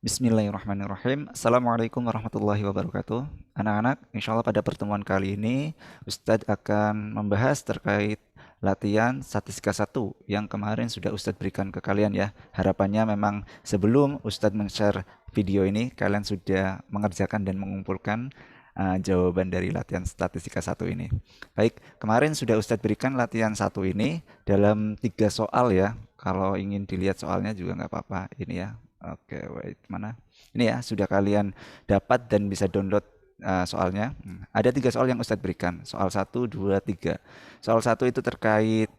Bismillahirrahmanirrahim. Assalamualaikum warahmatullahi wabarakatuh. Anak-anak, insya Allah pada pertemuan kali ini Ustadz akan membahas terkait latihan statistika 1 yang kemarin sudah Ustadz berikan ke kalian ya. Harapannya memang sebelum Ustadz men-share video ini, kalian sudah mengerjakan dan mengumpulkan jawaban dari latihan statistika 1 ini. Baik, kemarin sudah Ustadz berikan latihan 1 ini dalam 3 soal ya. Kalau ingin dilihat soalnya juga nggak apa-apa ini ya. Oke, wait, mana? Ini ya, sudah kalian dapat dan bisa download soalnya. Ada 3 soal yang Ustadz berikan. Soal 1, 2, 3. Soal 1 itu terkait,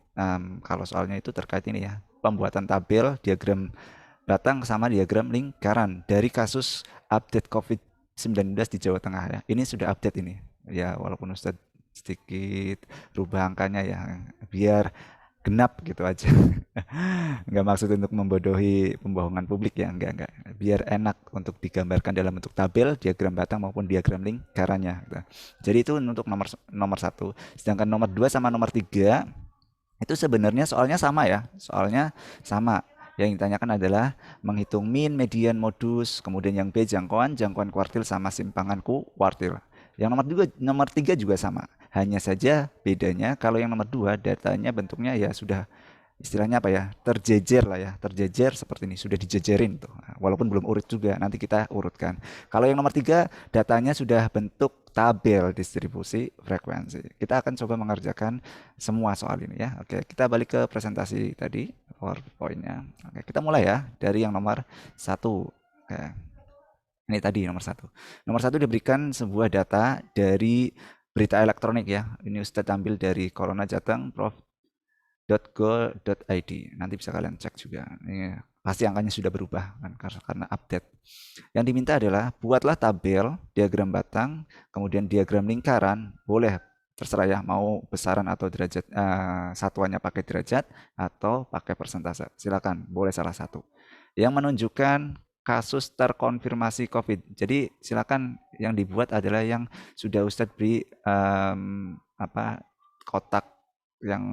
kalau soalnya itu terkait ini ya, pembuatan tabel, diagram batang sama diagram lingkaran dari kasus update COVID-19 di Jawa Tengah ya. Ini sudah update ini. Ya, walaupun Ustadz sedikit rubah angkanya ya, biar genap gitu aja. Nggak maksud untuk membodohi pembohongan publik ya, enggak. Biar enak untuk digambarkan dalam bentuk tabel, diagram batang maupun diagram lingkarannya. Gitu. Jadi itu untuk nomor 1. Sedangkan nomor 2 sama nomor 3 itu sebenarnya soalnya sama ya. Soalnya sama. Yang ditanyakan adalah menghitung min, median, modus, kemudian yang B jangkauan kuartil sama simpangan kuartil. Yang nomor 3 juga sama. Hanya saja bedanya kalau yang nomor 2 datanya bentuknya ya sudah istilahnya apa ya, terjejer lah ya, terjejer seperti ini, sudah dijejerin tuh, walaupun belum urut juga, nanti kita urutkan. Kalau yang nomor 3 datanya sudah bentuk tabel distribusi frekuensi. Kita akan coba mengerjakan semua soal ini ya. Oke, kita balik ke presentasi tadi, PowerPoint-nya. Oke, kita mulai ya dari yang nomor 1. Oke, ini tadi nomor 1. Nomor 1 diberikan sebuah data dari berita elektronik ya. Ini Ustadz ambil dari Corona Jateng, Prof .go.id. Nanti bisa kalian cek juga. Ini pasti angkanya sudah berubah kan karena update. Yang diminta adalah buatlah tabel diagram batang, kemudian diagram lingkaran, boleh terserah ya mau besaran atau derajat satuannya pakai derajat atau pakai persentase. Silakan, boleh salah satu. Yang menunjukkan kasus terkonfirmasi COVID. Jadi silakan yang dibuat adalah yang sudah Ustadz beri kotak yang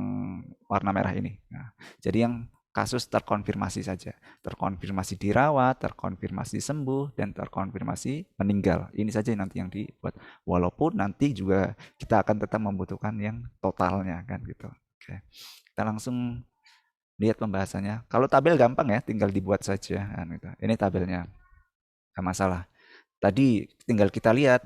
warna merah ini. Nah, jadi yang kasus terkonfirmasi saja. Terkonfirmasi dirawat, terkonfirmasi sembuh, dan terkonfirmasi meninggal. Ini saja nanti yang dibuat. Walaupun nanti juga kita akan tetap membutuhkan yang totalnya kan gitu. Oke. Kita langsung lihat pembahasannya. Kalau tabel gampang ya, tinggal dibuat saja kan gitu. Ini tabelnya. Gak masalah. Tadi tinggal kita lihat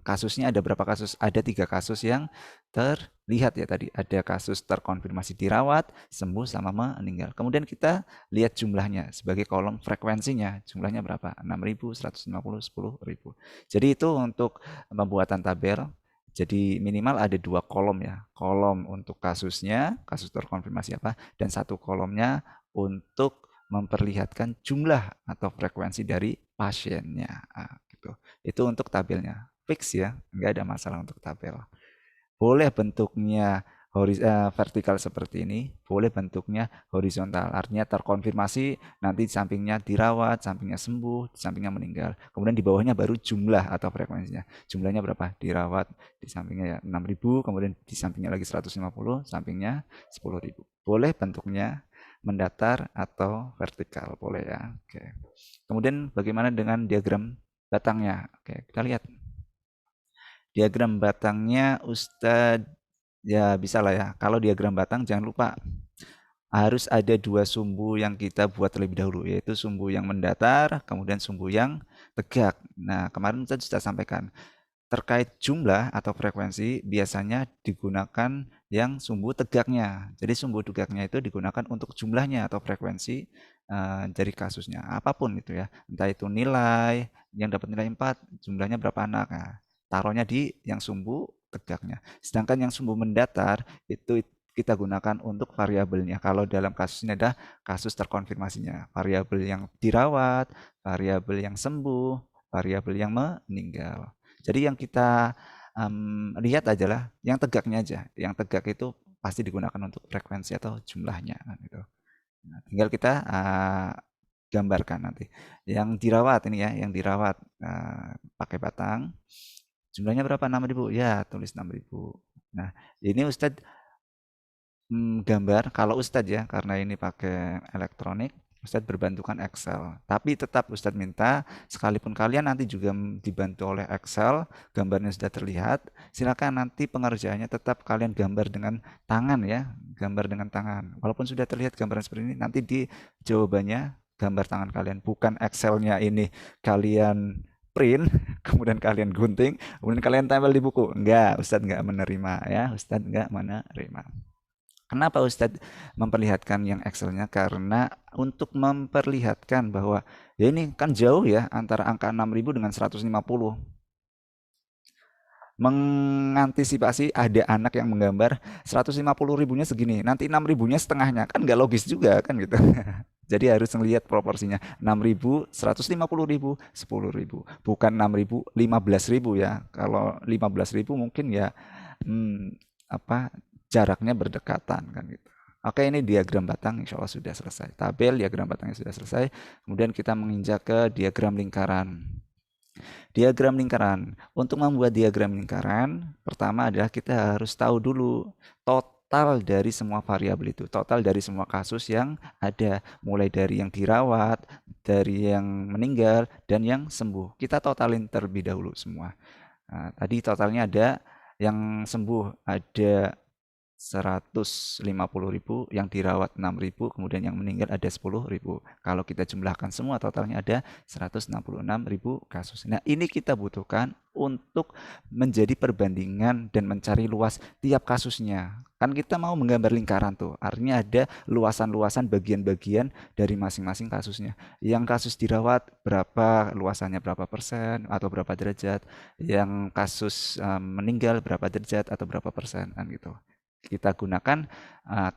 kasusnya ada berapa kasus? Ada 3 kasus yang terlihat ya tadi. Ada kasus terkonfirmasi dirawat, sembuh sama meninggal. Kemudian kita lihat jumlahnya sebagai kolom frekuensinya. Jumlahnya berapa? 6.000, 150, 10.000. Jadi itu untuk pembuatan tabel. Jadi minimal ada 2 kolom ya. Kolom untuk kasusnya, kasus terkonfirmasi apa, dan 1 kolomnya untuk memperlihatkan jumlah atau frekuensi dari pasiennya. Gitu. Itu untuk tabelnya. Fix ya, nggak ada masalah untuk tabel. Boleh bentuknya vertikal seperti ini, boleh bentuknya horizontal. Artinya terkonfirmasi, nanti di sampingnya dirawat, sampingnya sembuh, di sampingnya meninggal. Kemudian di bawahnya baru jumlah atau frekuensinya. Jumlahnya berapa? Dirawat, di sampingnya ya 6.000, kemudian di sampingnya lagi 150, sampingnya 10.000. Boleh bentuknya mendatar atau vertikal, boleh ya. Oke. Kemudian bagaimana dengan diagram batangnya? Oke, kita lihat. Diagram batangnya Ustadz ya bisa lah ya. Kalau diagram batang jangan lupa harus ada 2 sumbu yang kita buat terlebih dahulu, yaitu sumbu yang mendatar, kemudian sumbu yang tegak. Nah, kemarin Ustadz sudah sampaikan terkait jumlah atau frekuensi biasanya digunakan yang sumbu tegaknya. Jadi sumbu tegaknya itu digunakan untuk jumlahnya atau frekuensi dari kasusnya. Apapun itu ya. Entah itu nilai, yang dapat nilai 4, jumlahnya berapa anak. Nah, taruhnya di yang sumbu tegaknya. Sedangkan yang sumbu mendatar itu kita gunakan untuk variabelnya. Kalau dalam kasus ini ada kasus terkonfirmasinya. Variabel yang dirawat, variabel yang sembuh, variabel yang meninggal. Jadi yang kita lihat adalah yang tegaknya aja. Yang tegak itu pasti digunakan untuk frekuensi atau jumlahnya. Gitu. Nah, tinggal kita gambarkan nanti. Yang dirawat ini ya, yang dirawat pakai batang. Jumlahnya berapa? 6.000. Ya, tulis 6.000. Nah, ini Ustadz gambar. Kalau Ustadz ya, karena ini pakai elektronik. Ustadz berbantukan Excel. Tapi tetap Ustadz minta, sekalipun kalian nanti juga dibantu oleh Excel, gambarnya sudah terlihat, silakan nanti pengerjaannya tetap kalian gambar dengan tangan ya, gambar dengan tangan. Walaupun sudah terlihat gambaran seperti ini, nanti di jawabannya gambar tangan kalian, bukan Excelnya ini kalian print, kemudian kalian gunting, kemudian kalian tempel di buku. Enggak, Ustadz enggak menerima ya, Ustadz enggak menerima. Kenapa Ustadz memperlihatkan yang Excelnya? Karena untuk memperlihatkan bahwa ya ini kan jauh ya antara angka 6.000 dengan 150. Mengantisipasi ada anak yang menggambar 150 ribunya segini, nanti 6 ribunya setengahnya, kan nggak logis juga kan gitu. Jadi harus melihat proporsinya 6.000, 150.000, 10.000, bukan 6.000, 15.000 ya. Kalau 15.000 mungkin ya apa jaraknya berdekatan kan gitu. Oke, ini diagram batang insya Allah sudah selesai. Tabel diagram batangnya sudah selesai. Kemudian kita menginjak ke diagram lingkaran. Diagram lingkaran. Untuk membuat diagram lingkaran, pertama adalah kita harus tahu dulu total dari semua variabel itu, total dari semua kasus yang ada, mulai dari yang dirawat, dari yang meninggal, dan yang sembuh. Kita totalin terlebih dahulu semua. Nah, tadi totalnya ada yang sembuh ada 150.000, yang dirawat 6.000, kemudian yang meninggal ada 10.000. Kalau kita jumlahkan semua totalnya ada 166.000 kasus. Nah, ini kita butuhkan untuk menjadi perbandingan dan mencari luas tiap kasusnya. Kan kita mau menggambar lingkaran tuh, artinya ada luasan-luasan bagian-bagian dari masing-masing kasusnya. Yang kasus dirawat berapa luasannya, berapa persen atau berapa derajat. Yang kasus meninggal berapa derajat atau berapa persen kan gitu. Kita gunakan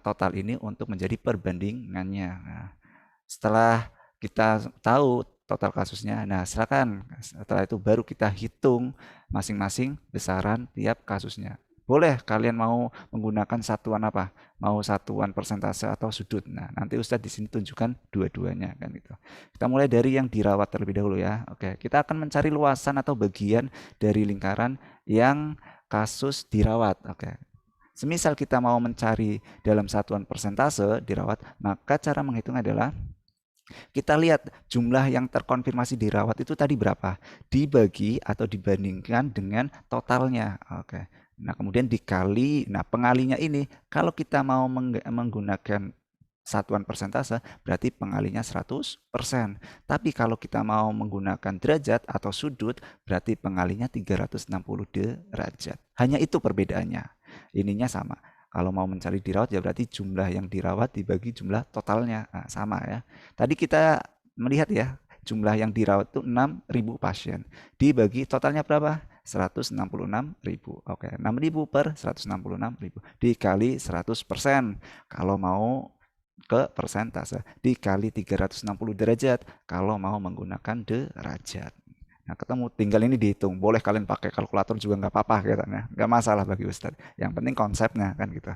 total ini untuk menjadi perbandingannya. Nah, setelah kita tahu total kasusnya, nah silakan setelah itu baru kita hitung masing-masing besaran tiap kasusnya. Boleh kalian mau menggunakan satuan apa? Mau satuan persentase atau sudut. Nah, nanti Ustadz di sini tunjukkan dua-duanya kan gitu. Kita mulai dari yang dirawat terlebih dahulu ya. Oke, kita akan mencari luasan atau bagian dari lingkaran yang kasus dirawat. Oke. Semisal kita mau mencari dalam satuan persentase dirawat, maka cara menghitung adalah kita lihat jumlah yang terkonfirmasi dirawat itu tadi berapa, dibagi atau dibandingkan dengan totalnya. Oke. Nah, kemudian dikali, nah pengalinya ini kalau kita mau menggunakan satuan persentase berarti pengalinya 100%. Tapi kalau kita mau menggunakan derajat atau sudut berarti pengalinya 360 derajat. Hanya itu perbedaannya. Ininya sama. Kalau mau mencari dirawat ya berarti jumlah yang dirawat dibagi jumlah totalnya. Nah, sama ya. Tadi kita melihat ya, jumlah yang dirawat itu 6.000 pasien. Dibagi totalnya berapa? 166.000. Oke, 6.000 per 166.000 dikali 100%. Kalau mau ke persentase dikali 360 derajat kalau mau menggunakan derajat. Nah, ketemu tinggal ini dihitung. Boleh kalian pakai kalkulator juga nggak apa-apa katanya. Nggak masalah bagi Ustadz. Yang penting konsepnya kan gitu.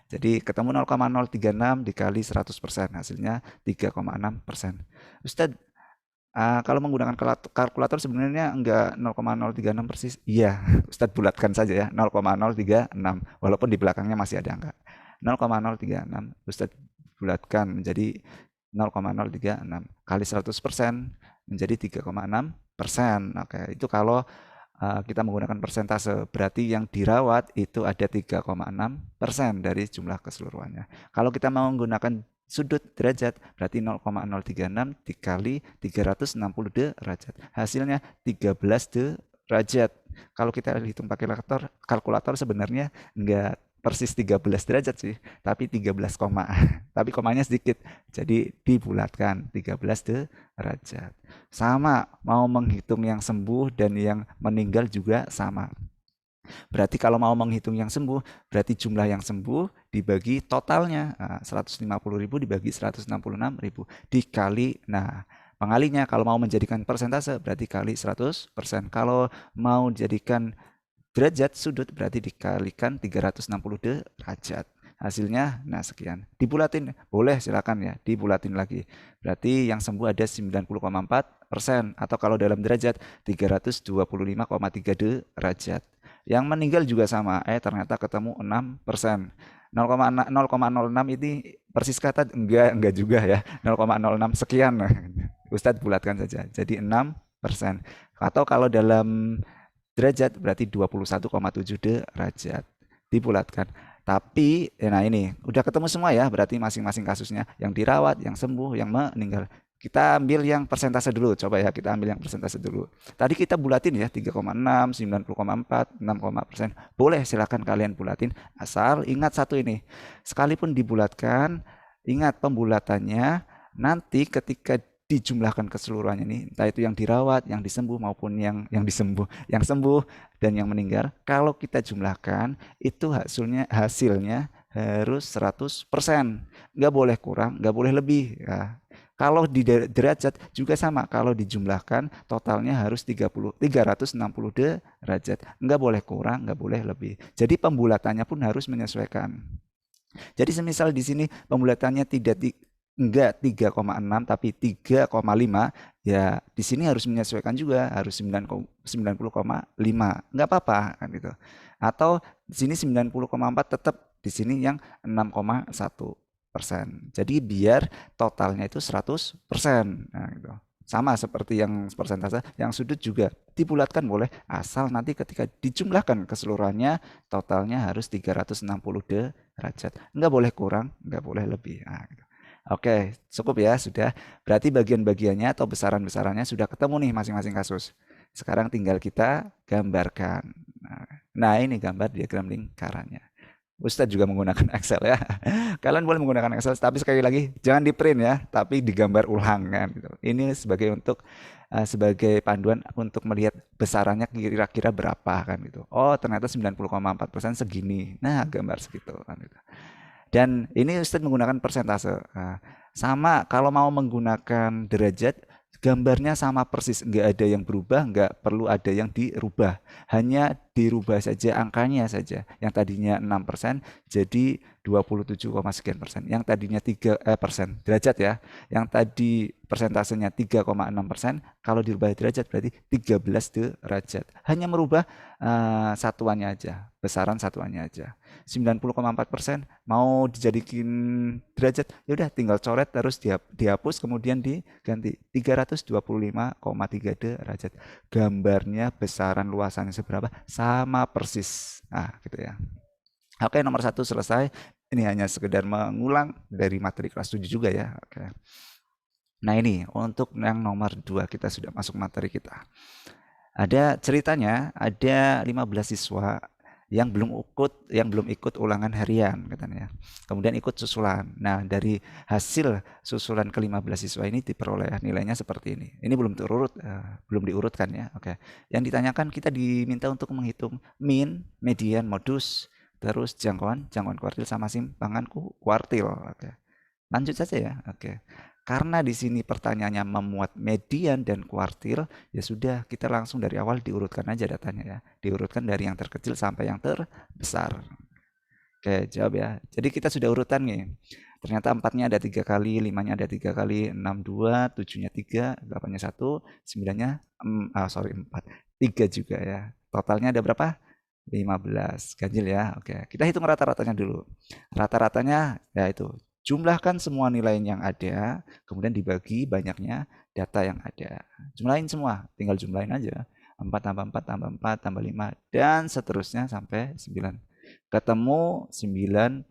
Jadi ketemu 0,036 dikali 100%. Hasilnya 3,6%. Ustadz, kalau menggunakan kalkulator sebenarnya enggak 0,036 persis. Iya, Ustadz bulatkan saja ya. 0,036. Walaupun di belakangnya masih ada angka. 0,036. Ustadz bulatkan menjadi 0,036 kali 100% menjadi 3,6%. Oke, itu kalau kita menggunakan persentase, berarti yang dirawat itu ada 3,6% dari jumlah keseluruhannya. Kalau kita mau menggunakan sudut derajat, berarti 0,036 dikali 360 derajat. Hasilnya 13 derajat. Kalau kita hitung pakai kalkulator sebenarnya enggak persis 13 derajat sih, tapi 13 koma. Tapi komanya sedikit, jadi dibulatkan 13 derajat. Sama, mau menghitung yang sembuh dan yang meninggal juga sama. Berarti kalau mau menghitung yang sembuh, berarti jumlah yang sembuh dibagi totalnya. 150.000 dibagi 166.000 dikali, nah pengalinya kalau mau menjadikan persentase berarti kali 100%. Kalau mau jadikan derajat sudut berarti dikalikan 360 derajat. Hasilnya, nah sekian. Dibulatin, boleh silakan ya, dibulatin lagi. Berarti yang sembuh ada 90,4% atau kalau dalam derajat 325,3 derajat. Yang meninggal juga sama, ternyata ketemu 6%. 0,06 ini persis kata enggak juga ya. 0,06 sekian. Ustadz bulatkan saja. Jadi 6%. Atau kalau dalam derajat berarti 21,7 derajat. Dibulatkan. Tapi, nah ini, udah ketemu semua ya, berarti masing-masing kasusnya. Yang dirawat, yang sembuh, yang meninggal. Kita ambil yang persentase dulu, coba ya, kita ambil yang persentase dulu. Tadi kita bulatin ya, 3,6, 90,4, 6%. Boleh, silakan kalian bulatin. Asal ingat satu ini, sekalipun dibulatkan, ingat pembulatannya nanti ketika dijumlahkan keseluruhannya nih, entah itu yang dirawat, yang disembuh maupun yang sembuh dan yang meninggal, kalau kita jumlahkan itu hasilnya harus 100%. Nggak boleh kurang, nggak boleh lebih. Ya. Kalau di derajat juga sama, kalau dijumlahkan totalnya harus 360 derajat. Nggak boleh kurang, nggak boleh lebih. Jadi pembulatannya pun harus menyesuaikan. Jadi semisal di sini pembulatannya enggak 3,6 tapi 3,5, ya di sini harus menyesuaikan juga, harus 90,5. Enggak apa-apa kan gitu. Atau di sini 90,4 tetap di sini yang 6,1%. Jadi biar totalnya itu 100%. Nah, gitu. Sama seperti yang persentase, yang sudut juga dibulatkan boleh, asal nanti ketika dijumlahkan keseluruhannya totalnya harus 360 derajat. Nggak boleh kurang, nggak boleh lebih. Nah, gitu. Oke, cukup ya, sudah. Berarti bagian-bagiannya atau besaran-besarannya sudah ketemu nih masing-masing kasus. Sekarang tinggal kita gambarkan. Nah, ini gambar diagram lingkarannya. Ustadz juga menggunakan Excel ya. Kalian boleh menggunakan Excel, tapi sekali lagi jangan di print ya, tapi digambar ulang kan. Gitu. Ini sebagai panduan untuk melihat besarannya kira-kira berapa kan gitu. Oh ternyata 90,4% segini. Nah gambar segitu kan gitu. Dan ini Ustadz menggunakan persentase. Nah, sama kalau mau menggunakan derajat, gambarnya sama persis, nggak ada yang berubah, nggak perlu ada yang dirubah, hanya dirubah saja angkanya saja. Yang tadinya 6% jadi 27, sekian persen. Yang tadinya 3% derajat ya. Yang tadi persentasenya 3,6%, kalau dirubah derajat berarti 13 derajat. Hanya merubah satuannya aja, besaran satuannya aja. 90,4% mau dijadikan derajat, ya udah tinggal coret terus dihapus kemudian diganti 325,3 derajat. Gambarnya besaran luasannya seberapa sama persis. Nah, gitu ya. Oke, nomor 1 selesai. Ini hanya sekedar mengulang dari materi kelas 7 juga ya. Oke. Nah, ini untuk yang nomor 2 kita sudah masuk materi kita. Ada ceritanya, ada 15 siswa yang belum ikut ulangan harian katanya. Kemudian ikut susulan. Nah, dari hasil susulan ke-15 siswa ini diperoleh nilainya seperti ini. Ini belum belum diurutkan ya. Oke. Yang ditanyakan kita diminta untuk menghitung min, median, modus, terus jangkauan kuartil sama simpangan kuartil. Oke. Lanjut saja ya. Oke. Karena di sini pertanyaannya memuat median dan kuartil, ya sudah kita langsung dari awal diurutkan aja datanya ya. Diurutkan dari yang terkecil sampai yang terbesar. Oke, jawab ya. Jadi kita sudah urutan nih. Ternyata 4-nya ada 3 kali, 5-nya ada 3 kali, 6 2, 7-nya 3, 8-nya 1, 9-nya 4. 3 juga ya. Totalnya ada berapa? 15. Ganjil ya. Oke, kita hitung rata-ratanya dulu. Rata-ratanya ya itu. Jumlahkan semua nilai yang ada, kemudian dibagi banyaknya data yang ada. Jumlahin semua, tinggal jumlahin aja. 4 tambah 4 tambah 4 tambah 5 dan seterusnya sampai 9. Ketemu 95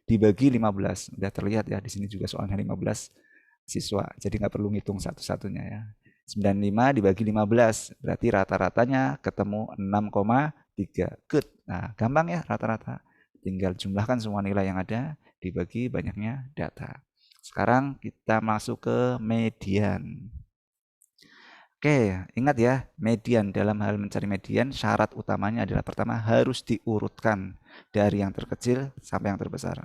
dibagi 15. Udah terlihat ya di sini juga soalnya 15 siswa. Jadi nggak perlu ngitung satu-satunya ya. 95 dibagi 15 berarti rata-ratanya ketemu 6,3. Good. Nah, gampang ya rata-rata. Tinggal jumlahkan semua nilai yang ada dibagi banyaknya data. Sekarang kita masuk ke median. Oke, ingat ya, median dalam hal mencari median syarat utamanya adalah pertama harus diurutkan dari yang terkecil sampai yang terbesar.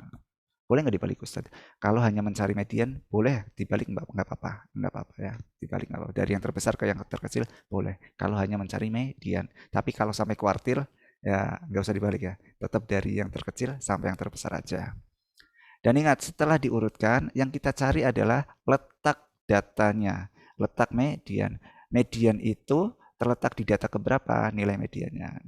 Boleh nggak dibalik Ustaz? Kalau hanya mencari median, boleh dibalik nggak apa-apa, ya, dibalik nggak apa-apa. Dari yang terbesar ke yang terkecil boleh. Kalau hanya mencari median, tapi kalau sampai kuartil ya nggak usah dibalik ya, tetap dari yang terkecil sampai yang terbesar aja. Dan ingat, setelah diurutkan, yang kita cari adalah letak datanya, letak median. Median itu terletak di data keberapa nilai mediannya.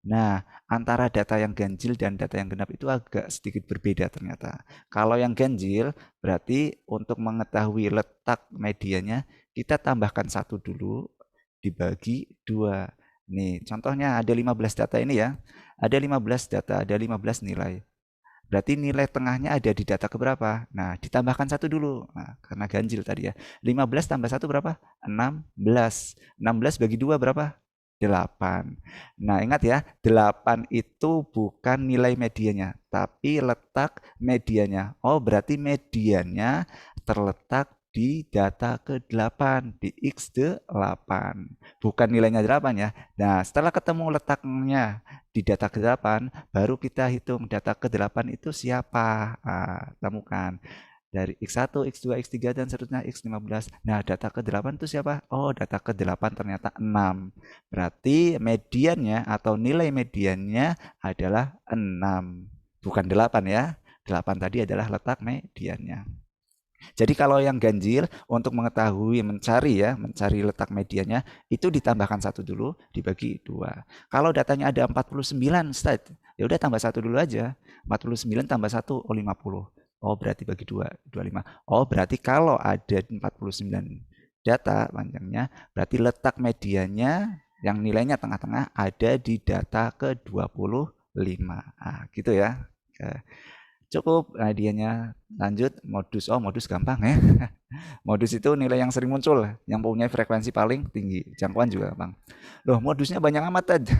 Nah, antara data yang ganjil dan data yang genap itu agak sedikit berbeda ternyata. Kalau yang ganjil, berarti untuk mengetahui letak medianya, kita tambahkan satu dulu, dibagi dua. Nih, contohnya ada 15 data ini ya. Ada 15 data, ada 15 nilai. Berarti nilai tengahnya ada di data keberapa? Nah, ditambahkan satu dulu. Nah, karena ganjil tadi ya. 15 tambah satu berapa? 16. 16 bagi 2 berapa? 8. Nah, ingat ya, 8 itu bukan nilai medianya, tapi letak medianya. Oh, berarti medianya terletak di data ke-8, di X8. Bukan nilainya 8 ya. Nah, setelah ketemu letaknya di data ke-8, baru kita hitung data ke-8 itu siapa. Temukan dari X1, X2, X3 dan seterusnya X15. Nah, data ke-8 itu siapa? Oh, data ke-8 ternyata 6. Berarti mediannya atau nilai mediannya adalah 6. Bukan 8 ya. 8 tadi adalah letak mediannya. Jadi kalau yang ganjil untuk mengetahui mencari letak medianya itu ditambahkan satu dulu dibagi dua. Kalau datanya ada 49 state, ya udah tambah satu dulu aja. 49 tambah satu, oh 50. Oh berarti bagi dua, 25. Oh berarti kalau ada 49 data panjangnya, berarti letak medianya yang nilainya tengah-tengah ada di data ke-25. Ah, gitu ya. Oke. Cukup, dianya lanjut modus. Oh, modus gampang ya. Modus itu nilai yang sering muncul, yang punya frekuensi paling tinggi. Jangkauan juga gampang. Loh, modusnya banyak amat aja.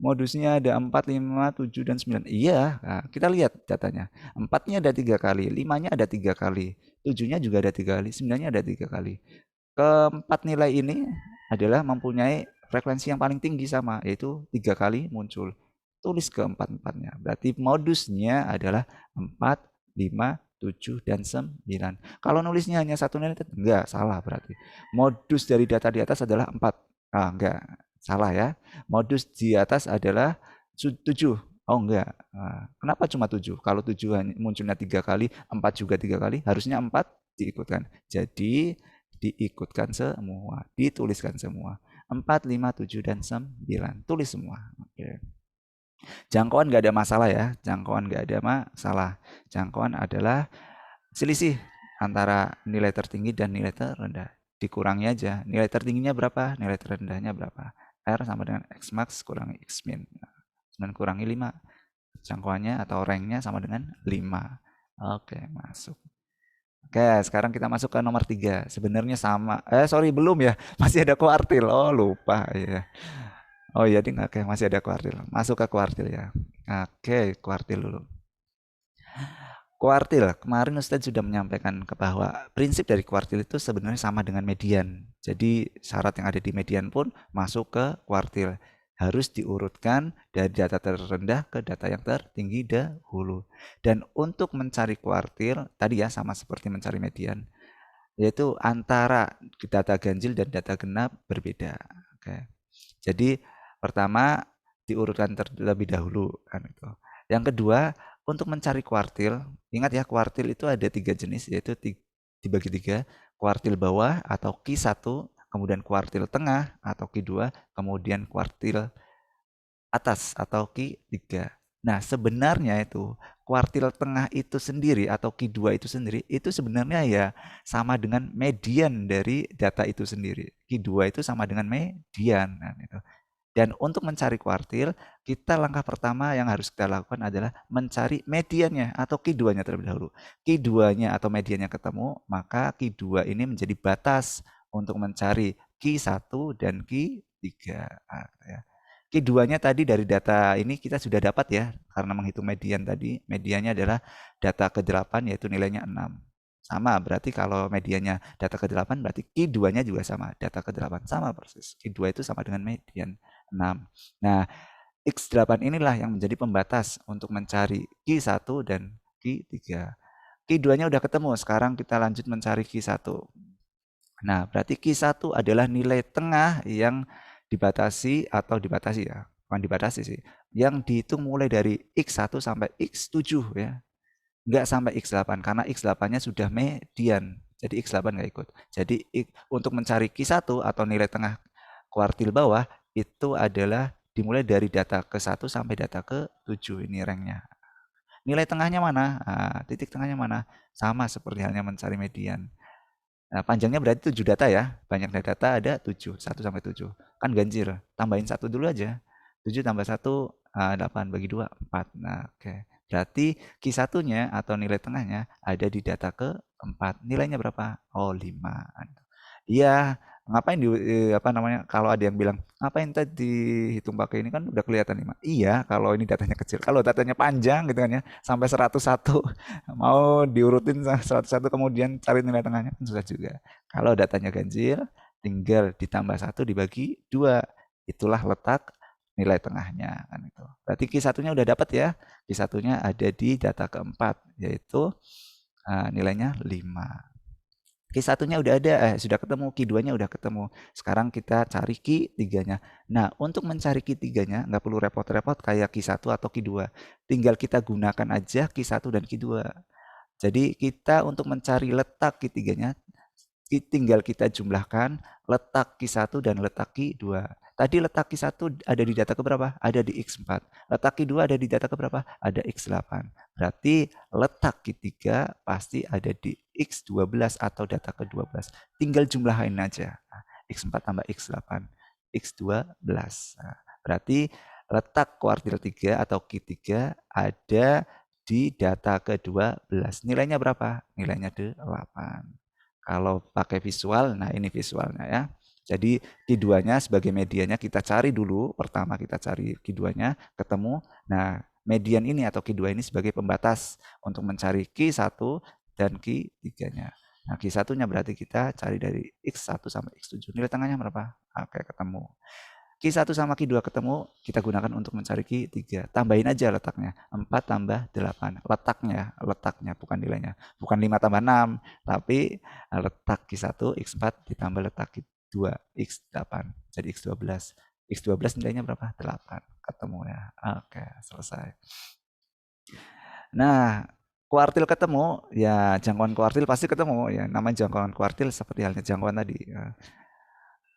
Modusnya ada 4, 5, 7, dan 9. Iya, nah, kita lihat datanya. 4-nya ada 3 kali, 5-nya ada 3 kali, 7-nya juga ada 3 kali, 9-nya ada 3 kali. Keempat nilai ini adalah mempunyai frekuensi yang paling tinggi sama, yaitu 3 kali muncul. Tulis keempat-empatnya. Berarti modusnya adalah 4, 5, 7, dan 9. Kalau nulisnya hanya satu nilai, enggak, salah berarti. Modus dari data di atas adalah 4. Enggak, salah ya. Modus di atas adalah 7. Oh enggak. Kenapa cuma 7? Kalau 7 munculnya 3 kali, 4 juga 3 kali, harusnya 4 diikutkan. Jadi diikutkan semua, dituliskan semua. 4, 5, 7, dan 9. Tulis semua. Oke. Jangkauan nggak ada masalah ya. Jangkauan nggak ada masalah. Jangkauan adalah selisih antara nilai tertinggi dan nilai terendah. Dikurangi aja. Nilai tertingginya berapa? Nilai terendahnya berapa? R sama dengan X max kurangi X min. 9 kurangi 5. Jangkauannya atau ranknya sama dengan 5. Oke, masuk. Oke, sekarang kita masuk ke nomor 3. Sebenarnya sama. Sorry, belum ya. Masih ada kuartil. Oh, lupa. Ya. Oh iya, ding. Oke, masih ada kuartil. Masuk ke kuartil ya. Oke, kuartil dulu. Kuartil, kemarin Ustadz sudah menyampaikan ke bahwa prinsip dari kuartil itu sebenarnya sama dengan median. Jadi syarat yang ada di median pun masuk ke kuartil. Harus diurutkan dari data terendah ke data yang tertinggi dahulu. Dan untuk mencari kuartil, tadi ya sama seperti mencari median, yaitu antara data ganjil dan data genap berbeda. Oke. Jadi pertama diurutkan terlebih dahulu kan itu. Yang kedua, untuk mencari kuartil, ingat ya kuartil itu ada 3 jenis yaitu dibagi 3, kuartil bawah atau Q1, kemudian kuartil tengah atau Q2, kemudian kuartil atas atau Q3. Nah, sebenarnya itu kuartil tengah itu sendiri atau Q2 itu sendiri itu sebenarnya ya sama dengan median dari data itu sendiri. Q2 itu sama dengan median. Nah, itu. Dan untuk mencari kuartil, kita langkah pertama yang harus kita lakukan adalah mencari mediannya atau Q2-nya terlebih dahulu. Q2-nya atau mediannya ketemu, maka Q2 ini menjadi batas untuk mencari Q1 dan Q3. Nah, ya. Q2-nya tadi dari data ini kita sudah dapat ya, karena menghitung median tadi. Mediannya adalah data ke-8 yaitu nilainya 6. Sama, berarti kalau mediannya data ke-8 berarti Q2-nya juga sama, data ke-8 sama persis. Q2 itu sama dengan median 6. Nah, X8 inilah yang menjadi pembatas untuk mencari Q1 dan Q3. Q2-nya udah ketemu, sekarang kita lanjut mencari Q1. Nah, berarti Q1 adalah nilai tengah yang dibatasi atau dibatasi ya, bukan dibatasi sih, yang dihitung mulai dari X1 sampai X7 ya. Enggak sampai X8 karena X8-nya sudah median. Jadi X8 nggak ikut. Jadi untuk mencari Q1 atau nilai tengah kuartil bawah itu adalah dimulai dari data ke 1 sampai data ke 7 ini ranknya. Nilai tengahnya mana? Nah, titik tengahnya mana? Sama seperti halnya mencari median. Nah, panjangnya berarti 7 data ya. Banyak data ada 7, 1 sampai 7. Kan ganjil. Tambahin 1 dulu aja. 7 tambah 1, 8 bagi 2, 4. Nah, oke. Berarti Q1-nya atau nilai tengahnya ada di data ke-4. Nilainya berapa? Oh, 5. Iya, ngapain apa namanya? Kalau ada yang bilang, ngapain tadi dihitung pakai ini kan udah kelihatan 5. Iya, kalau ini datanya kecil. Kalau datanya panjang gitu kan ya, sampai 101 mau diurutin 101 kemudian cari nilai tengahnya kan susah juga. Kalau datanya ganjil, tinggal ditambah 1 dibagi 2. Itulah letak nilai tengahnya kan itu. Berarti Q1-nya udah dapat ya. Q1-nya ada di data keempat yaitu nilainya 5. Q1-nya udah ada, sudah ketemu, Q2-nya udah ketemu. Sekarang kita cari Q3-nya. Nah, untuk mencari Q3-nya nggak perlu repot-repot kayak Q1 atau Q2. Tinggal kita gunakan aja Q1 dan Q2. Jadi kita untuk mencari letak Q3-nya tinggal kita jumlahkan letak Q1 dan letak Q2. Tadi letak Q1 ada di data keberapa? Ada di X4. Letak Q2 ada di data keberapa? Ada X8. Berarti letak Q3 pasti ada di X12 atau data ke-12. Tinggal jumlahin aja. X4 tambah X8. X12. Nah, berarti letak kuartil 3 atau Q3 ada di data ke-12. Nilainya berapa? Nilainya 8. Kalau pakai visual, nah ini visualnya ya. Jadi Q2-nya sebagai mediannya kita cari dulu. Pertama kita cari Q2-nya, ketemu. Nah, median ini atau Q2 ini sebagai pembatas untuk mencari Q1 dan Q3-nya. Nah, Q1-nya berarti kita cari dari X1 sampai X7. Nilai tengahnya berapa? Oke, ketemu. Q1 sama Q2 ketemu, kita gunakan untuk mencari Q3. Tambahin aja letaknya. 4 tambah 8. Letaknya bukan nilainya. Bukan 5 tambah 6, tapi letak Q1, X4 ditambah letak Q2, X8. Jadi X12. X12 nilainya berapa? 8. Ketemu ya. Oke, selesai. Nah, kuartil ketemu, ya jangkauan kuartil pasti ketemu. Ya, namanya jangkauan kuartil seperti halnya jangkauan tadi. Ya.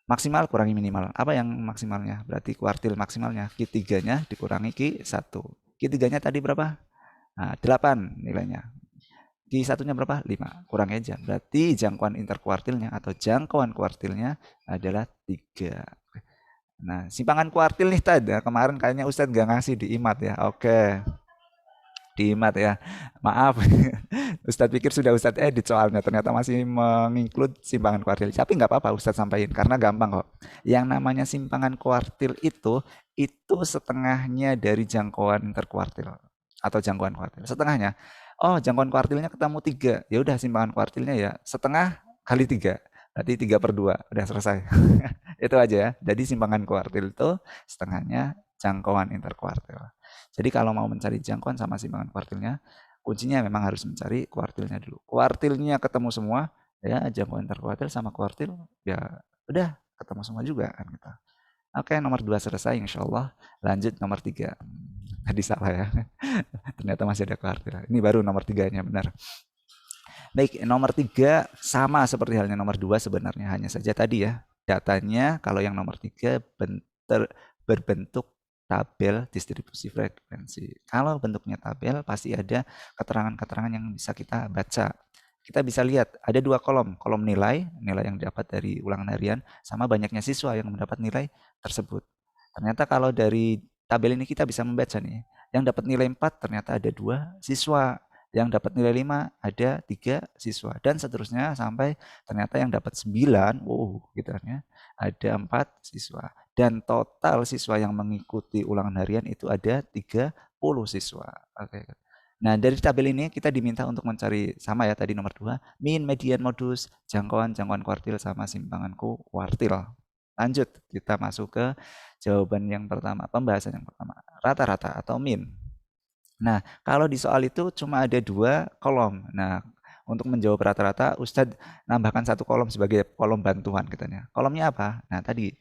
Maksimal kurangi minimal. Apa yang maksimalnya? Berarti kuartil maksimalnya. Q3-nya dikurangi Q1. Q3-nya tadi berapa? Nah, 8 nilainya. Q1-nya berapa? 5. Kurang aja. Berarti jangkauan interkuartilnya atau jangkauan kuartilnya adalah 3. Nah, simpangan kuartil nih tadi. Kemarin kayaknya Ustadz nggak ngasih di IMAT ya. Oke. Di IMAT ya. Maaf. Ustadz pikir sudah Ustadz edit soalnya. Ternyata masih menginclude simpangan kuartil. Tapi nggak apa-apa Ustadz sampaikan. Karena gampang kok. Yang namanya simpangan kuartil itu setengahnya dari jangkauan interkuartil. Atau jangkauan kuartil. Setengahnya. Oh, jangkauan kuartilnya ketemu 3. Ya udah simpangan kuartilnya ya setengah kali 3. Berarti 3/2. Udah selesai. Itu aja ya. Jadi simpangan kuartil itu setengahnya jangkauan interkuartil. Jadi kalau mau mencari jangkauan sama simpangan kuartilnya, kuncinya memang harus mencari kuartilnya dulu. Kuartilnya ketemu semua, ya jangkauan interkuartil sama kuartil, ya udah ketemu semua juga kan gitu. Oke, nomor 2 selesai insya Allah. Lanjut nomor 3. Tadi salah ya. Ternyata masih ada kuartil. Ini baru nomor 3-nya benar. Baik, nomor 3 sama seperti halnya nomor 2 sebenarnya. Hanya saja tadi ya, datanya kalau yang nomor 3 berbentuk tabel distribusi frekuensi. Kalau bentuknya tabel pasti ada keterangan-keterangan yang bisa kita baca. Kita bisa lihat ada 2 kolom, kolom nilai yang didapat dari ulangan harian sama banyaknya siswa yang mendapat nilai tersebut. Ternyata kalau dari tabel ini kita bisa membaca nih, yang dapat nilai 4 ternyata ada 2 siswa, yang dapat nilai 5 ada 3 siswa dan seterusnya sampai ternyata yang dapat 9, gitu kan ya, ada 4 siswa. Dan total siswa yang mengikuti ulangan harian itu ada 30 siswa. Oke. Nah, dari tabel ini kita diminta untuk mencari sama ya tadi nomor 2, min, median, modus, jangkauan kuartil sama simpangan kuartil. Lanjut, kita masuk ke jawaban yang pertama, pembahasan yang pertama, rata-rata atau min. Nah, kalau di soal itu cuma ada 2 kolom. Nah, untuk menjawab rata-rata, Ustadz nambahkan 1 kolom sebagai kolom bantuan katanya. Kolomnya apa? Nah, tadi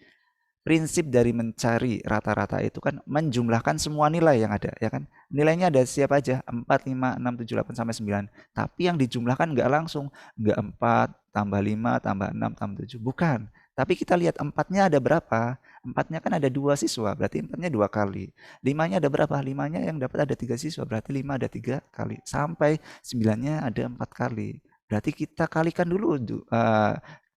prinsip dari mencari rata-rata itu kan menjumlahkan semua nilai yang ada, ya kan? Nilainya ada siapa aja? 4, 5, 6, 7, 8, sampai 9. Tapi yang dijumlahkan nggak langsung. Nggak 4, tambah 5, tambah 6, tambah 7. Bukan. Tapi kita lihat 4-nya ada berapa? 4-nya kan ada 2 siswa, berarti 4-nya 2 kali. 5-nya ada berapa? 5-nya yang dapat ada 3 siswa, berarti 5 ada 3 kali. Sampai 9-nya ada 4 kali. Berarti kita kalikan dulu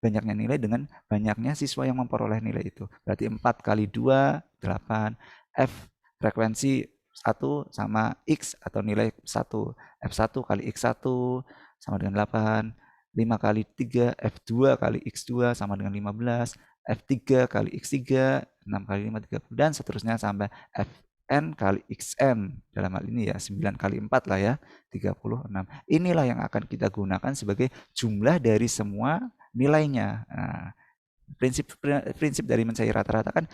banyaknya nilai dengan banyaknya siswa yang memperoleh nilai itu. Berarti 4 kali 2, 8. F frekuensi 1 sama X atau nilai 1. F1 kali X1 sama dengan 8. 5 kali 3, F2 kali X2 sama dengan 15. F3 kali X3, 6 kali 5, 30. Dan seterusnya sampai Fn kali Xn. Dalam hal ini ya 9 kali 4 lah ya, 36. Inilah yang akan kita gunakan sebagai jumlah dari semua nilainya. Nah, prinsip dari mencari rata-rata kan